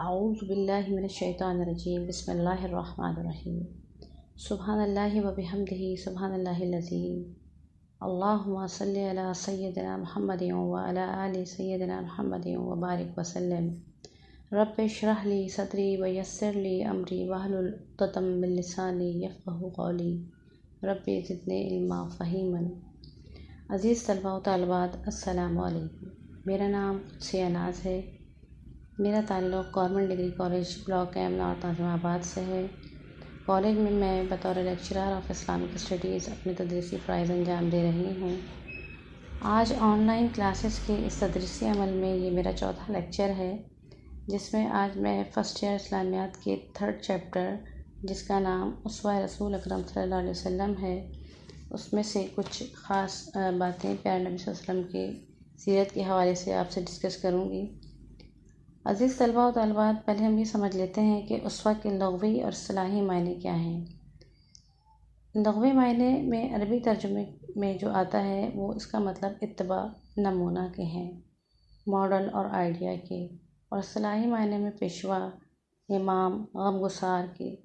اعوذ باللہ من الشیطان الرجیم بسم اللہ الرحمن الرحیم سبحان اللہ و بحمدہ سبحان اللہ العظیم اللہم صلی علی سیدنا محمد و علی آل سیدنا محمد و بارک وسلم رب اشرح لی صدری ویسر لی امری واحلل عقدۃ من لسانی یفقہوا قولی رب زدنی علما فہیما۔ عزیز طلباء و طالبات، السلام علیکم۔ میرا نام قدسیہ ناز ہے۔ میرا تعلق government degree college block M north Nazimabad سے ہے۔ کالج میں بطور لیکچرر آف اسلامک اسٹڈیز اپنے تدریسی فرائض انجام دے رہی ہوں۔ آج آن لائن کلاسز کے اس تدریسی عمل میں یہ میرا چوتھا لیکچر ہے، جس میں آج میں فرسٹ ایئر اسلامیات کے 3rd چیپٹر، جس کا نام اسوہ رسول اکرم صلی اللہ علیہ وسلم ہے، اس میں سے کچھ خاص باتیں پیارے نبی صلی اللہ علیہ وسلم کی سیرت کے حوالے سے آپ سے ڈسکس کروں گی۔ عزیز طلباء و طالبات، پہلے ہم یہ سمجھ لیتے ہیں کہ اسوہ کے لغوی اور اصطلاحی معنی کیا ہیں۔ لغوی معنی میں عربی ترجمے میں جو آتا ہے وہ اس کا مطلب اتباع، نمونہ کے ہیں، ماڈل اور آئیڈیا کے، اور اصطلاحی معنی میں پیشوا، امام، غمگسار کے۔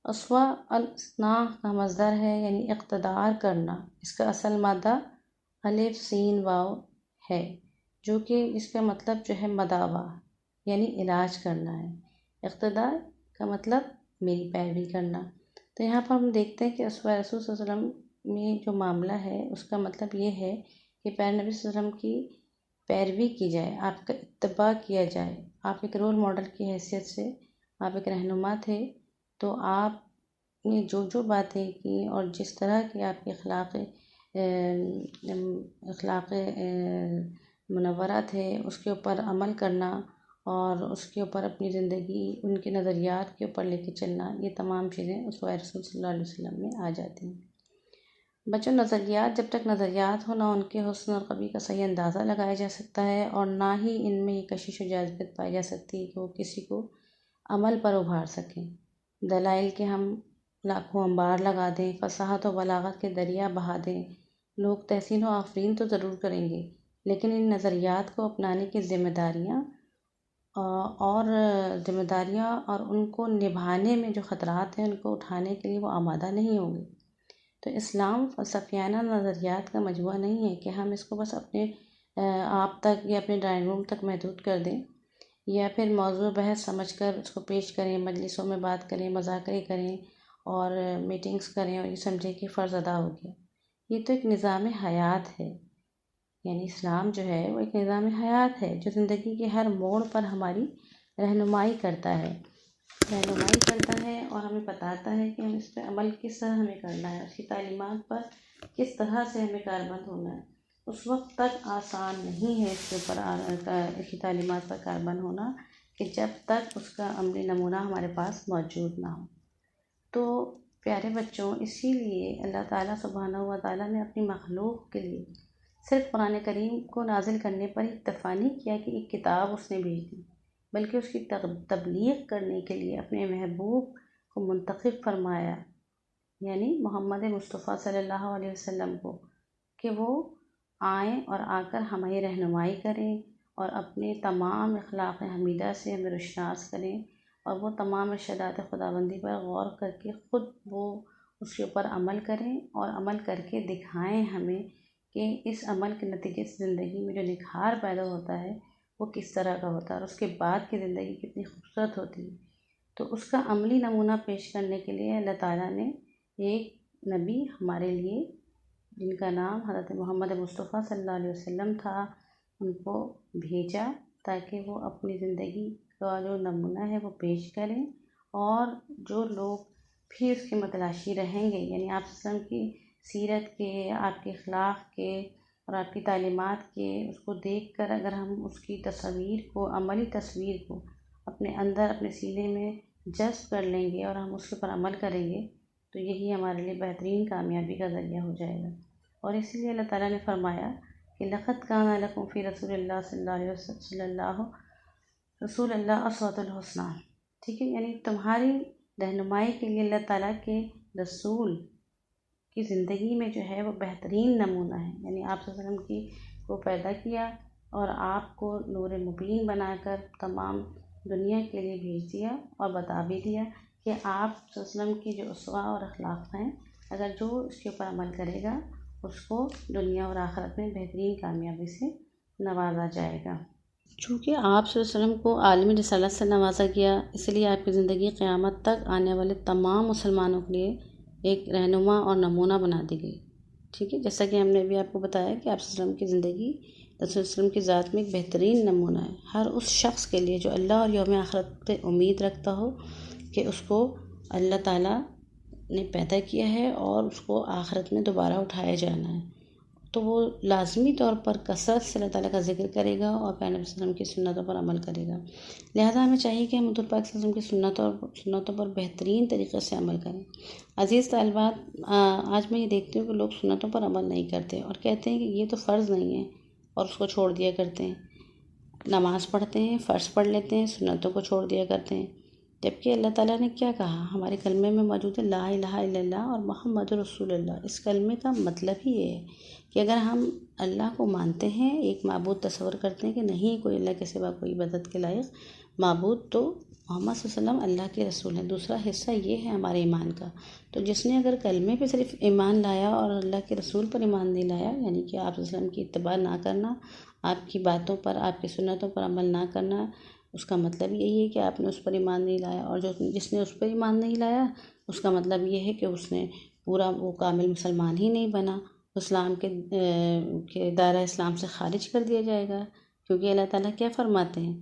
اسوہ الاصطناع کا مصدر ہے، یعنی اقتدار کرنا۔ اس کا اصل مادہ الف سین واو ہے، جو کہ اس کا مطلب جو ہے مداوا، یعنی علاج کرنا ہے۔ اقتدار کا مطلب میری پیروی کرنا۔ تو یہاں پر ہم دیکھتے ہیں کہ اسوہ رسول صلی اللہ علیہ وسلم میں جو معاملہ ہے اس کا مطلب یہ ہے کہ پیارے نبی صلی اللہ علیہ وسلم کی پیروی کی جائے، آپ کا اتباع کیا جائے۔ آپ ایک رول ماڈل کی حیثیت سے آپ ایک رہنما تھے، تو آپ نے جو باتیں کی اور جس طرح کی آپ کے اخلاق منورہ تھے، اس کے اوپر عمل کرنا اور اس کے اوپر اپنی زندگی ان کے نظریات کے اوپر لے کے چلنا، یہ تمام چیزیں اسوہ رسول صلی اللہ علیہ وسلم میں آ جاتی ہیں۔ بچوں، نظریات جب تک نظریات ہو، نہ ان کے حسن اور قبیح کا صحیح اندازہ لگایا جا سکتا ہے، اور نہ ہی ان میں یہ کشش و جاذبیت پائی جا سکتی ہے کہ وہ کسی کو عمل پر ابھار سکیں۔ دلائل کے ہم لاکھوں انبار لگا دیں، فصاحت و بلاغت کے دریا بہا دیں، لوگ تحسین و آفرین تو ضرور کریں گے، لیکن ان نظریات کو اپنانے کی ذمہ داریاں اور ان کو نبھانے میں جو خطرات ہیں ان کو اٹھانے کے لیے وہ آمادہ نہیں ہوں گے۔ تو اسلام فلسفیانہ نظریات کا مجموعہ نہیں ہے کہ ہم اس کو بس اپنے آپ تک یا اپنے ڈرائنگ روم تک محدود کر دیں، یا پھر موضوع بحث سمجھ کر اس کو پیش کریں، مجلسوں میں بات کریں، مذاکرے کریں اور میٹنگز کریں اور یہ سمجھیں کہ فرض ادا ہو گیا۔ یہ تو ایک نظام حیات ہے، یعنی اسلام جو ہے وہ ایک نظام حیات ہے جو زندگی کے ہر موڑ پر ہماری رہنمائی کرتا ہے اور ہمیں بتاتا ہے کہ ہم اس پہ عمل کس طرح ہمیں کرنا ہے، اس کی تعلیمات پر کس طرح سے ہمیں کاربند ہونا ہے۔ اس وقت تک آسان نہیں ہے اس کے اوپر اس کی تعلیمات پر کاربند ہونا کہ جب تک اس کا عملی نمونہ ہمارے پاس موجود نہ ہو۔ تو پیارے بچوں، اسی لیے اللہ تعالیٰ سبحانہ و تعالیٰ نے اپنی مخلوق کے لیے صرف قرآن کریم کو نازل کرنے پر اکتفا نہیں کیا کہ ایک کتاب اس نے بھیج دی، بلکہ اس کی تبلیغ کرنے کے لیے اپنے محبوب کو منتخب فرمایا، یعنی محمد مصطفیٰ صلی اللہ علیہ وسلم کو، کہ وہ آئیں اور آ کر ہماری رہنمائی کریں اور اپنے تمام اخلاق حمیدہ سے ہمیں روشناس کریں، اور وہ تمام ارشادات خداوندی پر غور کر کے خود وہ اس کے اوپر عمل کریں اور عمل کر کے دکھائیں ہمیں کہ اس عمل کے نتیجے سے زندگی میں جو نکھار پیدا ہوتا ہے وہ کس طرح کا ہوتا ہے اور اس کے بعد کی زندگی کتنی خوبصورت ہوتی ہے۔ تو اس کا عملی نمونہ پیش کرنے کے لیے اللہ تعالیٰ نے ایک نبی ہمارے لیے، جن کا نام حضرت محمد مصطفیٰ صلی اللہ علیہ وسلم تھا، ان کو بھیجا تاکہ وہ اپنی زندگی کا جو نمونہ ہے وہ پیش کریں، اور جو لوگ پھر اس کے متلاشی رہیں گے، یعنی آپ صلی اللہ علیہ وسلم کی سیرت کے، آپ کے اخلاق کے اور آپ کی تعلیمات کے، اس کو دیکھ کر اگر ہم اس کی تصویر کو، عملی تصویر کو اپنے اندر، اپنے سینے میں جذب کر لیں گے اور ہم اس کے اوپر عمل کریں گے، تو یہی ہمارے لیے بہترین کامیابی کا ذریعہ ہو جائے گا۔ اور اسی لیے اللہ تعالیٰ نے فرمایا کہ لَقَدْ كَانَ لَكُمْ فِي رَسُولِ اللَّهِ رسول اللہ اسوۃ الحسنہ، ٹھیک ہے، یعنی تمہاری رہنمائی کے لیے اللہ تعالیٰ کے رسول کی زندگی میں جو ہے وہ بہترین نمونہ ہے، یعنی آپ صلی اللہ علیہ وسلم کو پیدا کیا اور آپ کو نور مبین بنا کر تمام دنیا کے لیے بھیج دیا اور بتا بھی دیا کہ آپ صلی اللہ علیہ وسلم کی جو اسوہ اور اخلاق ہیں، اگر جو اس کے اوپر عمل کرے گا اس کو دنیا اور آخرت میں بہترین کامیابی سے نوازا جائے گا۔ چونکہ آپ صلی اللہ علیہ وسلم کو عالمی رسالت سے نوازا گیا، اس لیے آپ کی زندگی قیامت تک آنے والے تمام مسلمانوں کے لیے ایک رہنما اور نمونہ بنا دی گئی۔ ٹھیک ہے، جیسا کہ ہم نے بھی آپ کو بتایا کہ آپ صلی اللہ علیہ وسلم کی زندگی رسول صلی اللہ علیہ وسلم کی ذات میں ایک بہترین نمونہ ہے، ہر اس شخص کے لیے جو اللہ اور یوم آخرت پہ امید رکھتا ہو کہ اس کو اللہ تعالیٰ نے پیدا کیا ہے اور اس کو آخرت میں دوبارہ اٹھایا جانا ہے، تو وہ لازمی طور پر کثرت سے اللہ تعالیٰ کا ذکر کرے گا اور پیغمبر صلی اللہ علیہ وسلم کی سنتوں پر عمل کرے گا۔ لہٰذا ہمیں چاہیے کہ ہم حضور پاک صلی اللہ علیہ وسلم کی سنتوں پر بہترین طریقے سے عمل کریں۔ عزیز طالبات، آج میں یہ دیکھتی ہوں کہ لوگ سنتوں پر عمل نہیں کرتے اور کہتے ہیں کہ یہ تو فرض نہیں ہے اور اس کو چھوڑ دیا کرتے ہیں۔ نماز پڑھتے ہیں، فرض پڑھ لیتے ہیں، سنتوں کو چھوڑ دیا کرتے ہیں، جبکہ اللہ تعالیٰ نے کیا کہا؟ ہمارے کلمے میں موجود ہے لا الہ الا اللہ اور محمد رسول اللہ۔ اس کلمے کا مطلب ہی یہ ہے کہ اگر ہم اللہ کو مانتے ہیں، ایک معبود تصور کرتے ہیں کہ نہیں کوئی اللہ کے سوا کوئی عبادت کے لائق معبود، تو محمد صلی اللہ علیہ وسلم اللہ کے رسول ہیں۔ دوسرا حصہ یہ ہے ہمارے ایمان کا، تو جس نے اگر کلمے پہ صرف ایمان لایا اور اللہ کے رسول پر ایمان نہیں لایا، یعنی کہ آپ صلی اللہ علیہ وسلم کی اتباع نہ کرنا، آپ کی باتوں پر، آپ کی سنتوں پر عمل نہ کرنا، اس کا مطلب یہی ہے کہ آپ نے اس پر ایمان نہیں لایا، اور جس نے اس پر ایمان نہیں لایا اس کا مطلب یہ ہے کہ اس نے پورا وہ کامل مسلمان ہی نہیں بنا، اسلام کے دائرہ اسلام سے خارج کر دیا جائے گا۔ کیونکہ اللہ تعالیٰ کیا فرماتے ہیں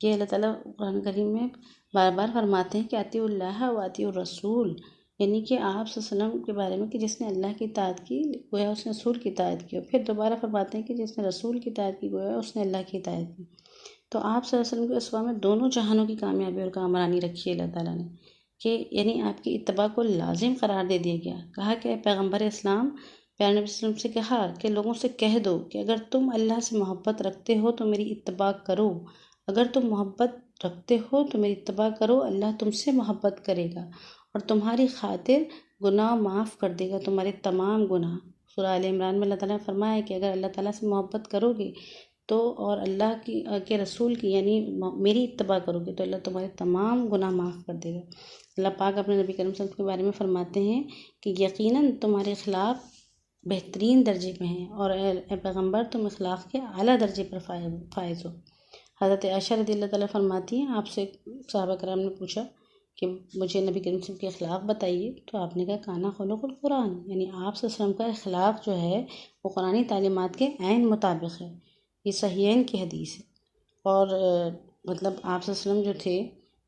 کہ اللہ تعالیٰ قرآن کریم میں بار بار فرماتے ہیں کہ اطیعوا اللہ و اطیعوا الرسول، یعنی کہ آپ صلی اللہ علیہ وسلم کے بارے میں کہ جس نے اللہ کی اطاعت کی گویا اس نے رسول کی اطاعت کی، اور پھر دوبارہ فرماتے ہیں کہ جس نے رسول کی اطاعت کی گویا اس نے اللہ کی اطاعت کی۔ تو آپ صلی اللہ علیہ وسلم کے اسوہ میں دونوں جہانوں کی کامیابی اور کامرانی رکھی ہے اللہ تعالیٰ نے، کہ یعنی آپ کی اتباع کو لازم قرار دے دیا گیا۔ کہا کہ پیغمبر اسلام، پیارے نبی صلی اللہ علیہ وسلم سے کہا کہ لوگوں سے کہہ دو کہ اگر تم اللہ سے محبت رکھتے ہو تو میری اتباع کرو، اگر تم محبت رکھتے ہو تو میری اتباع کرو، اللہ تم سے محبت کرے گا اور تمہاری خاطر گناہ معاف کر دے گا، تمہارے تمام گناہ۔ سورہ آل عمران میں اللہ تعالیٰ نے فرمایا کہ اگر اللہ تعالیٰ سے محبت کرو گے تو اور اللہ کے رسول کی یعنی میری اتباع کرو گے تو اللہ تمہارے تمام گناہ معاف کر دے گا۔ اللہ پاک اپنے نبی کریم صلی اللہ علیہ وسلم کے بارے میں فرماتے ہیں کہ یقیناً تمہارے اخلاق بہترین درجے میں ہیں اور اے پیغمبر تم اخلاق کے اعلیٰ درجے پر فائز ہو۔ حضرت عائشہ رضی اللہ تعالیٰ فرماتی ہیں، آپ سے صحابہ کرام نے پوچھا کہ مجھے نبی کریم صلی اللہ علیہ وسلم کے اخلاق بتائیے، تو آپ نے کہا کانا خلق القرآن، یعنی آپ صلی اللہ علیہ وسلم کا اخلاق جو ہے وہ قرآنی تعلیمات کے عین مطابق ہے۔ یہ صحیحین کی حدیث ہے، اور مطلب آپ صلی اللہ علیہ وسلم جو تھے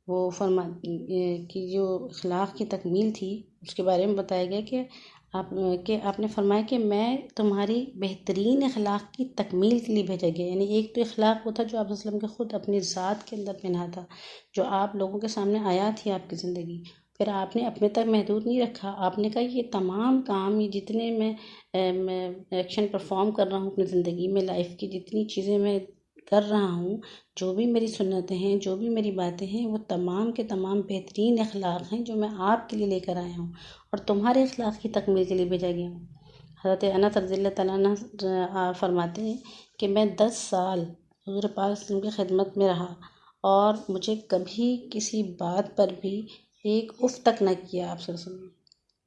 وہ کہ جو اخلاق کی تکمیل تھی اس کے بارے میں بتایا گیا کہ آپ نے فرمایا کہ میں تمہاری بہترین اخلاق کی تکمیل کے لیے بھیجا گیا، یعنی ایک تو اخلاق وہ تھا جو آپ صلی اللہ علیہ وسلم کے خود اپنی ذات کے اندر پنہا تھا، جو آپ لوگوں کے سامنے آیا تھی آپ کی زندگی، پھر آپ نے اپنے تک محدود نہیں رکھا، آپ نے کہا یہ تمام کام، یہ جتنے میں ایکشن پرفارم کر رہا ہوں اپنی زندگی میں، لائف کی جتنی چیزیں میں کر رہا ہوں، جو بھی میری سنتیں ہیں، جو بھی میری باتیں ہیں، وہ تمام کے تمام بہترین اخلاق ہیں جو میں آپ کے لیے لے کر آیا ہوں اور تمہارے اخلاق کی تکمیل کے لیے بھیجا گیا ہوں۔ حضرت انس رضی اللہ تعالیٰ عنہ فرماتے ہیں کہ میں 10 سال حضور پاک صلی اللہ علیہ وسلم کی خدمت میں رہا اور مجھے کبھی کسی بات پر بھی ایک اف تک نہ کیا آپ صلی اللہ علیہ وسلم نے،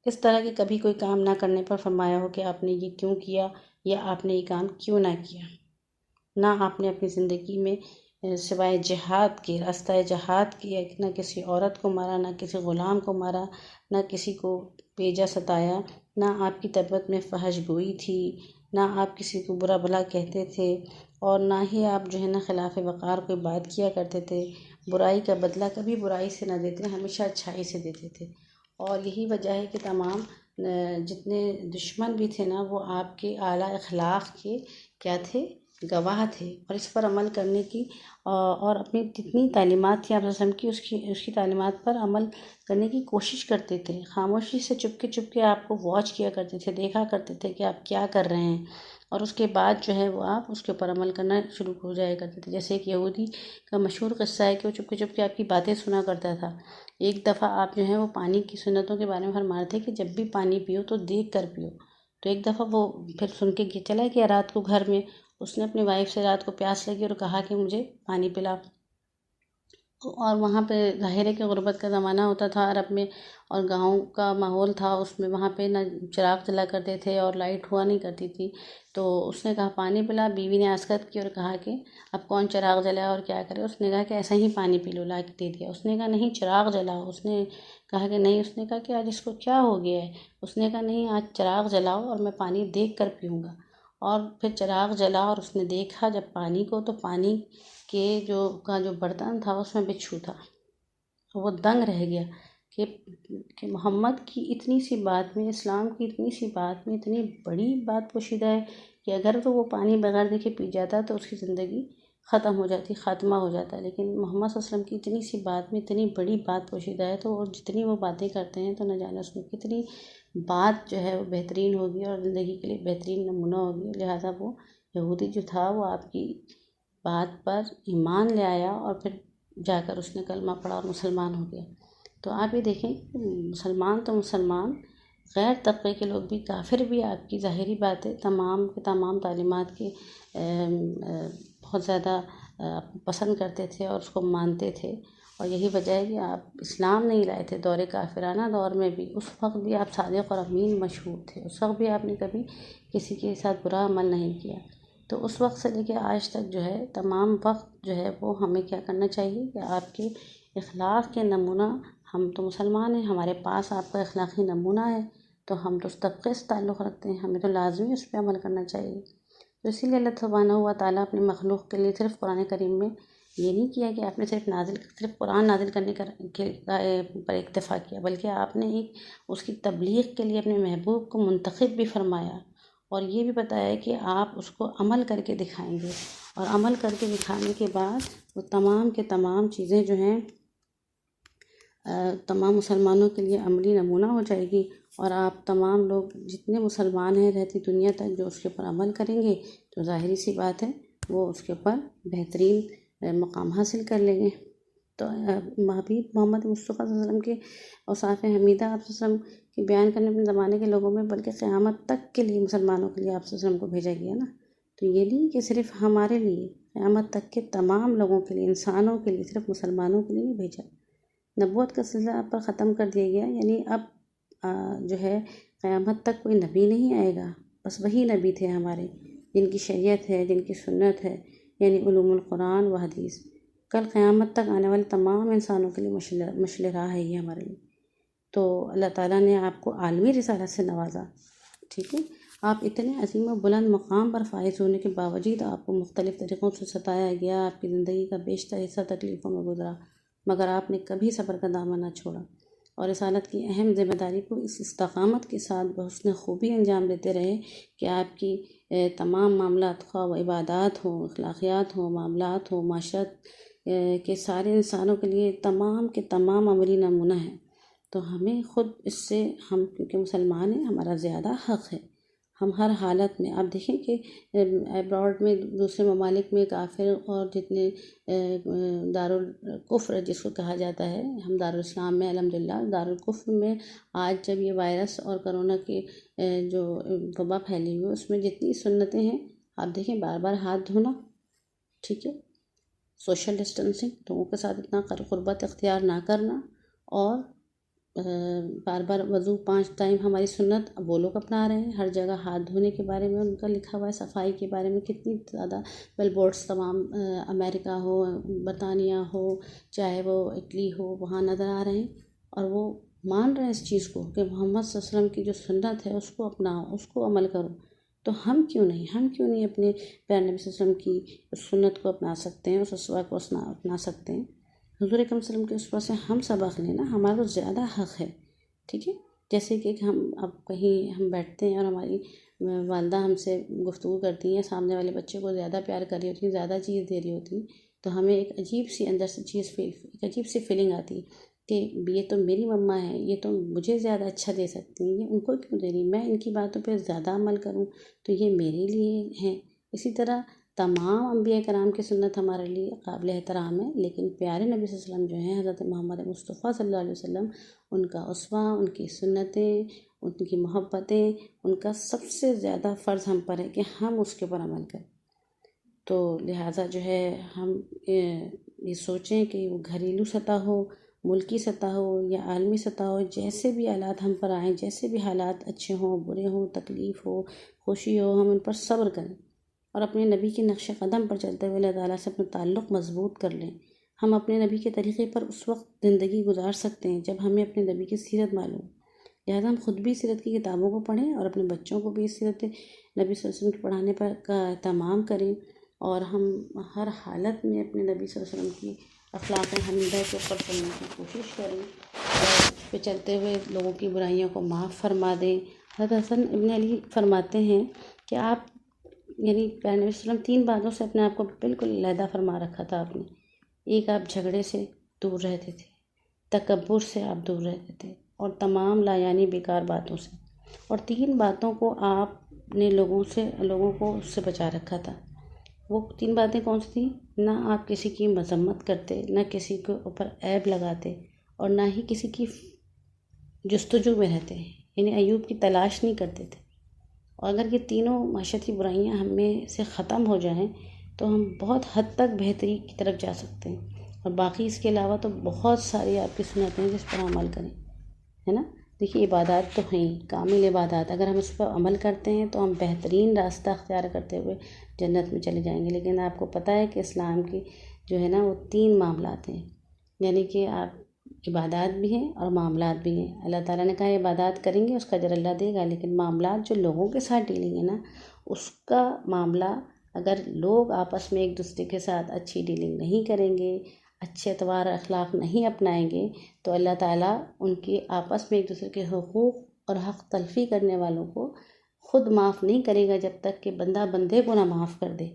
اس طرح کہ کبھی کوئی کام نہ کرنے پر فرمایا ہو کہ آپ نے یہ کیوں کیا یا آپ نے یہ کام کیوں نہ کیا۔ نہ آپ نے اپنی زندگی میں سوائے جہاد کے، راستہ جہاد کے، نہ کسی عورت کو مارا، نہ کسی غلام کو مارا، نہ کسی کو بیجا ستایا، نہ آپ کی طبیعت میں فحش گوئی تھی، نہ آپ کسی کو برا بھلا کہتے تھے، اور نہ ہی آپ جو ہے نا خلاف وقار کوئی بات کیا کرتے تھے، برائی کا بدلہ کبھی برائی سے نہ دیتے، ہمیشہ اچھائی سے دیتے تھے۔ اور یہی وجہ ہے کہ تمام جتنے دشمن بھی تھے نا وہ آپ کے اعلیٰ اخلاق کے کیا تھے؟ گواہ تھے، اور اس پر عمل کرنے کی اور اپنی جتنی تعلیمات تھی آپ صلی اللہ علیہ وسلم کی اس کی تعلیمات پر عمل کرنے کی کوشش کرتے تھے، خاموشی سے چپ کے آپ کو واچ کیا کرتے تھے، دیکھا کرتے تھے کہ آپ کیا کر رہے ہیں، اور اس کے بعد جو ہے وہ آپ اس کے اوپر عمل کرنا شروع ہو جایا کرتے تھے۔ جیسے ایک یہودی کا مشہور قصہ ہے کہ وہ چپ کے آپ کی باتیں سنا کرتا تھا۔ ایک دفعہ آپ جو ہے وہ پانی کی سنتوں کے بارے میں فرما رہے تھے کہ جب بھی پانی پیو تو دیکھ کر پیو، تو ایک دفعہ وہ پھر سن کے چلا گیا رات کو گھر میں، اس نے اپنی وائف سے رات کو پیاس لگی اور کہا کہ مجھے پانی پلا، اور وہاں پہ ظاہر ہے کہ غربت کا زمانہ ہوتا تھا عرب میں، اور گاؤں کا ماحول تھا، اس میں وہاں پہ نہ چراغ جلا کرتے تھے اور لائٹ ہوا نہیں کرتی تھی۔ تو اس نے کہا پانی پلا، بیوی نے عسکت کی اور کہا کہ اب کون چراغ جلائے اور کیا کرے؟ اس نے کہا کہ ایسا ہی پانی پی لو، لا کے دے دیا۔ اس نے کہا نہیں چراغ جلاؤ، اس نے کہا کہ نہیں، اس نے کہا کہ آج اس کو کیا ہو گیا ہے؟ اس نے کہا نہیں، آج چراغ جلاؤ اور میں پانی دیکھ کر پیوں گا۔ اور پھر چراغ جلا اور اس نے دیکھا جب پانی کو، تو پانی کے جو برتن تھا اس میں بچھو تھا۔ وہ دنگ رہ گیا کہ محمد کی اتنی سی بات میں، اسلام کی اتنی سی بات میں اتنی بڑی بات پوشیدہ ہے کہ اگر تو وہ پانی بغیر دیکھے پی جاتا تو اس کی زندگی ختم ہو جاتی، خاتمہ ہو جاتا، لیکن محمد صلی اللہ علیہ وسلم کی اتنی سی بات میں اتنی بڑی بات پوشیدہ ہے، تو جتنی وہ باتیں کرتے ہیں تو نہ جانے اس میں کتنی بات جو ہے وہ بہترین ہوگی اور زندگی کے لیے بہترین نمونہ ہوگی۔ لہٰذا وہ یہودی جو تھا وہ آپ کی بات پر ایمان لے آیا اور پھر جا کر اس نے کلمہ پڑھا اور مسلمان ہو گیا۔ تو آپ یہ دیکھیں کہ مسلمان تو مسلمان، غیر طبقے کے لوگ بھی، کافر بھی آپ کی ظاہری بات ہے تمام کے تمام تعلیمات کے بہت زیادہ پسند کرتے تھے اور اس کو مانتے تھے، اور یہی وجہ ہے کہ آپ اسلام نہیں لائے تھے دور کافرانہ دور میں بھی، اس وقت بھی آپ صادق اور امین مشہور تھے، اس وقت بھی آپ نے کبھی کسی کے ساتھ برا عمل نہیں کیا۔ تو اس وقت سے لے کے آج تک جو ہے تمام وقت جو ہے وہ ہمیں کیا کرنا چاہیے کہ آپ کے اخلاق کے نمونہ، ہم تو مسلمان ہیں، ہمارے پاس آپ کا اخلاقی نمونہ ہے، تو ہم تو اس طبقے سے تعلق رکھتے ہیں، ہمیں تو لازمی اس پہ عمل کرنا چاہیے۔ تو اسی لیے اللہ سبحانہ و تعالیٰ اپنے مخلوق کے لیے صرف قرآن کریم میں یہ نہیں کیا کہ آپ نے صرف قرآن نازل کرنے پر اکتفا کیا، بلکہ آپ نے اس کی تبلیغ کے لیے اپنے محبوب کو منتخب بھی فرمایا، اور یہ بھی بتایا کہ آپ اس کو عمل کر کے دکھائیں گے، اور عمل کر کے دکھانے کے بعد وہ تمام کے تمام چیزیں جو ہیں تمام مسلمانوں کے لیے عملی نمونہ ہو جائے گی، اور آپ تمام لوگ جتنے مسلمان ہیں رہتی دنیا تک جو اس کے اوپر عمل کریں گے تو ظاہری سی بات ہے وہ اس کے اوپر بہترین مقام حاصل کر لیں گے۔ تو حبیب محمد مصطفیٰ صلی اللہ علیہ وسلم کے اوصاف حمیدہ آپ صلی اللہ علیہ وسلم کی بیان کرنے اپنے زمانے کے لوگوں میں، بلکہ قیامت تک کے لیے مسلمانوں کے لیے آپ صلی اللہ علیہ وسلم کو بھیجا گیا نا۔ تو یہ نہیں کہ صرف ہمارے لیے، قیامت تک کے تمام لوگوں کے لیے، انسانوں کے لیے، صرف مسلمانوں کے لیے نہیں بھیجا۔ نبوت کا سلسلہ آپ پر ختم کر دیا گیا، یعنی اب جو ہے قیامت تک کوئی نبی نہیں آئے گا، بس وہی نبی تھے ہمارے، جن کی شریعت ہے، جن کی سنت ہے، یعنی علوم القرآن و حدیث۔ کل قیامت تک آنے والے تمام انسانوں کے لیے مشعل راہ ہے یہ ہمارے لیے۔ تو اللہ تعالیٰ نے آپ کو عالمی رسالت سے نوازا، ٹھیک ہے؟ آپ اتنے عظیم و بلند مقام پر فائز ہونے کے باوجود آپ کو مختلف طریقوں سے ستایا گیا، آپ کی زندگی کا بیشتر حصہ تکلیفوں میں گزرا، مگر آپ نے کبھی صبر کا دامن نہ چھوڑا، اور رسالت کی اہم ذمہ داری کو اس استقامت کے ساتھ بحسن خوبی انجام دیتے رہے کہ آپ کی تمام معاملات، خواہ وہ عبادات ہوں، اخلاقیات ہوں، معاملات ہوں، معاشرت کے سارے انسانوں کے لیے تمام کے تمام عملی نمونہ ہیں۔ تو ہمیں خود اس سے، ہم کیونکہ مسلمان ہیں، ہمارا زیادہ حق ہے، ہم ہر حالت میں، آپ دیکھیں کہ ابراڈ میں، دوسرے ممالک میں کافر اور جتنے دارالکفر جس کو کہا جاتا ہے، ہم دارالاسلام میں الحمدللہ، دارالکفر میں آج جب یہ وائرس اور کرونا کی جو وبا پھیلی ہوئی ہے، اس میں جتنی سنتیں ہیں، آپ دیکھیں بار بار ہاتھ دھونا، ٹھیک ہے، سوشل ڈسٹنسنگ، لوگوں کے ساتھ اتنا قربت اختیار نہ کرنا، اور بار بار وضو 5 ٹائم ہماری سنت اب وہ لوگ اپنا رہے ہیں، ہر جگہ ہاتھ دھونے کے بارے میں ان کا لکھا ہوا ہے، صفائی کے بارے میں کتنی زیادہ بیل بورڈس تمام امریکہ ہو، برطانیہ ہو، چاہے وہ اٹلی ہو، وہاں نظر آ رہے ہیں، اور وہ مان رہے ہیں اس چیز کو کہ محمد صلی اللہ علیہ وسلم کی جو سنت ہے اس کو اپناؤ، اس کو عمل کرو۔ تو ہم کیوں نہیں اپنے پیارے نبی صلی اللہ علیہ وسلم کی سنت کو اپنا سکتے ہیں، اس اسوہ کو اپنا سکتے ہیں؟ حضور اکرم صلی اللہ علیہ وسلم کے اسوہ سے ہم سبق لینا ہمارا تو زیادہ حق ہے، ٹھیک ہے؟ جیسے کہ ہم اب کہیں ہم بیٹھتے ہیں اور ہماری والدہ ہم سے گفتگو کرتی ہیں، سامنے والے بچے کو زیادہ پیار کر رہی ہوتی ہیں، زیادہ چیز دے رہی ہوتی ہیں، تو ہمیں ایک عجیب سی اندر سے ایک عجیب سی فیلنگ آتی ہے کہ یہ تو میری مما ہے، یہ تو مجھے زیادہ اچھا دے سکتی ہیں، یہ ان کو کیوں دے رہی، میں ان کی باتوں پہ زیادہ عمل کروں تو یہ میرے لیے ہیں۔ اسی طرح تمام انبیاء کرام کی سنت ہمارے لیے قابل احترام ہے، لیکن پیارے نبی صلی اللہ علیہ وسلم جو ہیں، حضرت محمد مصطفیٰ صلی اللہ علیہ وسلم، ان کا اسوہ، ان کی سنتیں، ان کی محبتیں، ان کا سب سے زیادہ فرض ہم پر ہے کہ ہم اس کے اوپر عمل کریں۔ تو لہٰذا جو ہے ہم یہ سوچیں کہ وہ گھریلو سطح ہو، ملکی سطح ہو یا عالمی سطح ہو، جیسے بھی حالات ہم پر آئیں، جیسے بھی حالات اچھے ہوں برے ہوں، تکلیف ہو خوشی ہو، ہم ان پر صبر کریں اور اپنے نبی کے نقش قدم پر چلتے ہوئے اللہ تعالیٰ سے اپنا تعلق مضبوط کر لیں۔ ہم اپنے نبی کے طریقے پر اس وقت زندگی گزار سکتے ہیں جب ہمیں اپنے نبی کی سیرت معلوم، لہٰذا ہم خود بھی سیرت کی کتابوں کو پڑھیں اور اپنے بچوں کو بھی سیرت نبی صلی اللہ علیہ وسلم کے پڑھانے پر کا اہتمام کریں، اور ہم ہر حالت میں اپنے نبی صلی اللہ علیہ وسلم کی اخلاق حمیدہ کے اوپر چلنے کی کوشش کریں اور اس پہ چلتے ہوئے لوگوں کی برائیوں کو معاف فرما دیں۔ حضرت حسن ابن علی فرماتے ہیں کہ آپ یعنی پیارے نبی صلی اللہ علیہ وسلم 3 باتوں سے اپنے آپ کو بالکل علیحدہ فرما رکھا تھا آپ نے۔ ایک، آپ جھگڑے سے دور رہتے تھے، تکبر سے آپ دور رہتے تھے، اور تمام لایعنی بیکار باتوں سے، اور 3 باتوں کو آپ نے لوگوں کو اس سے بچا رکھا تھا۔ وہ 3 باتیں کون سی تھیں؟ نہ آپ کسی کی مذمت کرتے، نہ کسی کے اوپر عیب لگاتے، اور نہ ہی کسی کی جستجو میں رہتے، یعنی عیوب کی تلاش نہیں کرتے تھے۔ اور اگر یہ تینوں معاشرتی برائیاں ہم میں سے ختم ہو جائیں تو ہم بہت حد تک بہتری کی طرف جا سکتے ہیں، اور باقی اس کے علاوہ تو بہت ساری آپ کی سنتیں ہیں جس پر عمل کریں، ہے نا۔ دیکھیے عبادات تو ہیں کامل عبادات، اگر ہم اس پر عمل کرتے ہیں تو ہم بہترین راستہ اختیار کرتے ہوئے جنت میں چلے جائیں گے۔ لیکن آپ کو پتہ ہے کہ اسلام کی جو ہے نا وہ 3 معاملات ہیں، یعنی کہ آپ عبادات بھی ہیں اور معاملات بھی ہیں۔ اللہ تعالیٰ نے کہا عبادات کریں گے اس کا اجر اللہ دے گا، لیکن معاملات جو لوگوں کے ساتھ ڈیلنگ ہے نا، اس کا معاملہ اگر لوگ آپس میں ایک دوسرے کے ساتھ اچھی ڈیلنگ نہیں کریں گے، اچھے اطوار اخلاق نہیں اپنائیں گے، تو اللہ تعالیٰ ان کی آپس میں ایک دوسرے کے حقوق اور حق تلفی کرنے والوں کو خود معاف نہیں کرے گا جب تک کہ بندہ بندے کو نہ معاف کر دے۔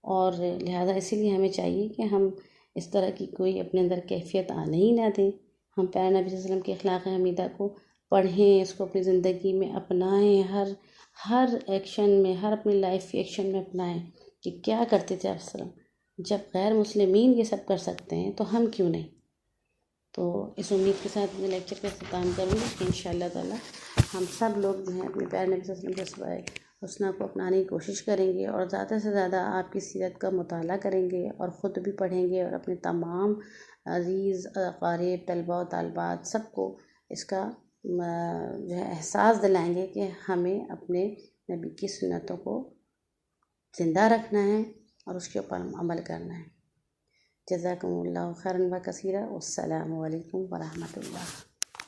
اور لہٰذا اسی لیے ہمیں چاہیے کہ ہم اس طرح کی کوئی اپنے اندر کیفیت آنے ہی نہ دیں۔ ہم پیارے نبی صلی اللہ علیہ وسلم کے اخلاق حمیدہ کو پڑھیں، اس کو اپنی زندگی میں اپنائیں، ہر ایکشن میں، ہر اپنی لائف کے ایکشن میں اپنائیں کہ کیا کرتے تھے آپ صلی اللہ علیہ وسلم۔ جب غیر مسلمین یہ سب کر سکتے ہیں تو ہم کیوں نہیں۔ تو اس امید کے ساتھ میں لیکچر کا اختتام کروں گی کہ انشاءاللہ تعالیٰ ہم سب لوگ جو ہیں اپنے پیارے نبی صلی اللہ علیہ وسلم کے اسوائے حسنہ کو اپنانے کی کوشش کریں گے، اور زیادہ سے زیادہ آپ کی سیرت کا مطالعہ کریں گے، اور خود بھی پڑھیں گے، اور اپنے تمام عزیز اقارب طلباء و طالبات سب کو اس کا جو ہے احساس دلائیں گے کہ ہمیں اپنے نبی کی سنتوں کو زندہ رکھنا ہے اور اس کے اوپر عمل کرنا ہے۔ جزاکم اللہ خیرا و کثیرا، والسلام علیکم ورحمۃ اللہ۔